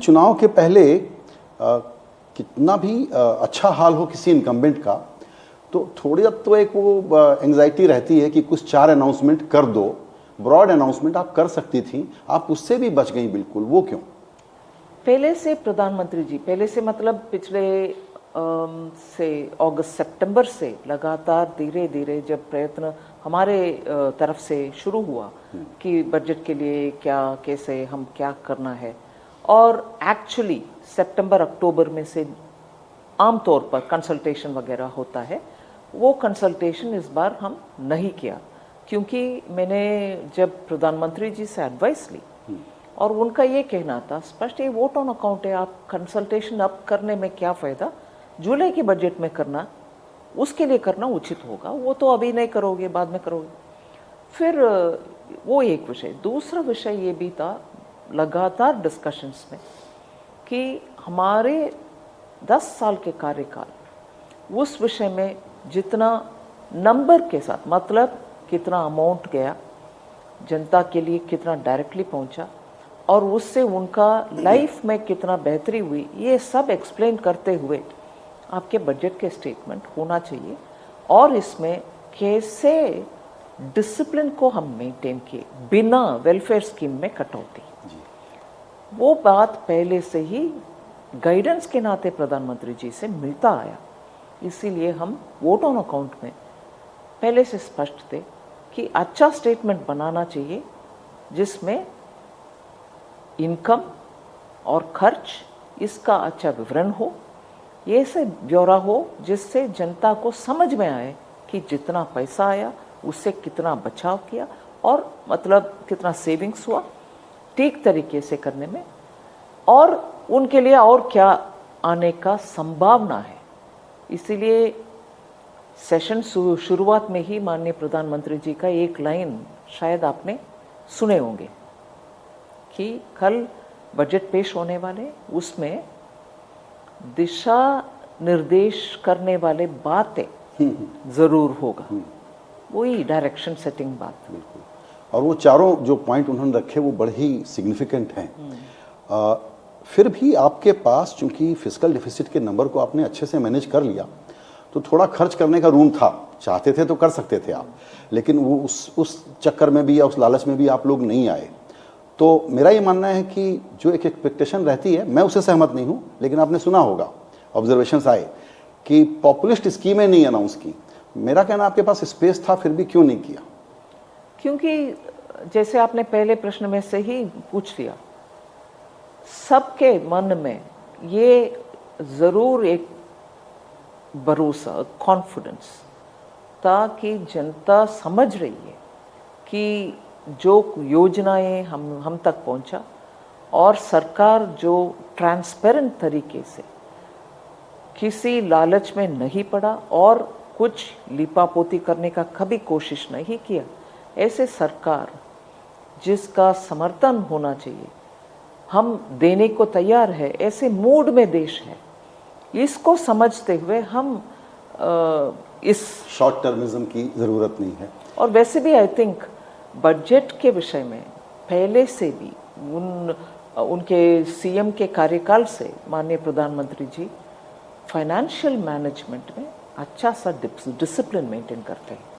चुनाव के पहले कितना भी अच्छा हाल हो किसी इनकम्बेंट का, तो थोड़ी अब तो एक वो एंग्जाइटी रहती है कि कुछ 4 अनाउंसमेंट कर दो। ब्रॉड अनाउंसमेंट आप कर सकती थी, आप उससे भी बच गई बिल्कुल, वो क्यों? पहले से प्रधानमंत्री जी, पहले से मतलब पिछले से अगस्त सितंबर से लगातार धीरे धीरे जब प्रयत्न हमारे तरफ से शुरू हुआ कि बजट के लिए क्या कैसे हम क्या करना है, और एक्चुअली सितंबर अक्टूबर में से आमतौर पर कंसल्टेशन वगैरह होता है, वो कंसल्टेशन इस बार हम नहीं किया क्योंकि मैंने जब प्रधानमंत्री जी से एडवाइस ली और उनका ये कहना था स्पष्ट, ये वोट ऑन अकाउंट है, आप कंसल्टेशन अब करने में क्या फ़ायदा, जुलाई के बजट में करना, उसके लिए करना उचित होगा, वो तो अभी नहीं करोगे बाद में करोगे। फिर वो एक विषय, दूसरा विषय ये भी था लगातार डिस्कशंस में कि हमारे 10 साल के कार्यकाल उस विषय में जितना नंबर के साथ, मतलब कितना अमाउंट गया जनता के लिए, कितना डायरेक्टली पहुंचा और उससे उनका लाइफ में कितना बेहतरी हुई, ये सब एक्सप्लेन करते हुए आपके बजट के स्टेटमेंट होना चाहिए। और इसमें कैसे डिसिप्लिन को हम मेंटेन किए बिना वेलफेयर स्कीम में कटौती, वो बात पहले से ही गाइडेंस के नाते प्रधानमंत्री जी से मिलता आया। इसीलिए हम वोट ऑन अकाउंट में पहले से स्पष्ट थे कि अच्छा स्टेटमेंट बनाना चाहिए जिसमें इनकम और खर्च इसका अच्छा विवरण हो, ये से ब्यौरा हो जिससे जनता को समझ में आए कि जितना पैसा आया उससे कितना बचाव किया और मतलब कितना सेविंग्स हुआ ठीक तरीके से करने में, और उनके लिए और क्या आने का संभावना है। इसीलिए सेशन शुरुआत में ही माननीय प्रधानमंत्री जी का एक लाइन शायद आपने सुने होंगे कि कल बजट पेश होने वाले, उसमें दिशा निर्देश करने वाले बातें जरूर होगा, वही डायरेक्शन सेटिंग बात। बिल्कुल, और वो चारों जो पॉइंट उन्होंने रखे वो बड़े ही सिग्निफिकेंट हैं। फिर भी आपके पास चूंकि फिस्कल डिफिसिट के नंबर को आपने अच्छे से मैनेज कर लिया, तो थोड़ा खर्च करने का रूम था, चाहते थे तो कर सकते थे आप, लेकिन वो उस चक्कर में भी या उस लालच में भी आप लोग नहीं आए। तो मेरा ये मानना है कि जो एक एक्सपेक्टेशन रहती है, मैं उससे सहमत नहीं हूँ, लेकिन आपने सुना होगा ऑब्जर्वेशंस आए कि पॉपुलिस्ट स्कीमें नहीं अनाउंस की। मेरा कहना आपके पास स्पेस था, फिर भी क्यों नहीं किया? क्योंकि जैसे आपने पहले प्रश्न में से ही पूछ लिया, सबके मन में ये जरूर एक भरोसा, कॉन्फिडेंस था कि जनता समझ रही है कि जो योजनाएं हम तक पहुंचा और सरकार जो ट्रांसपेरेंट तरीके से किसी लालच में नहीं पड़ा और कुछ लिपापोती करने का कभी कोशिश नहीं किया, ऐसे सरकार जिसका समर्थन होना चाहिए हम देने को तैयार है, ऐसे मूड में देश है, इसको समझते हुए हम इस शॉर्ट टर्मिज्म की ज़रूरत नहीं है। और वैसे भी आई थिंक बजट के विषय में पहले से भी उनके सीएम के कार्यकाल से माननीय प्रधानमंत्री जी फाइनेंशियल मैनेजमेंट में अच्छा सा डिसिप्लिन मेंटेन करते हैं।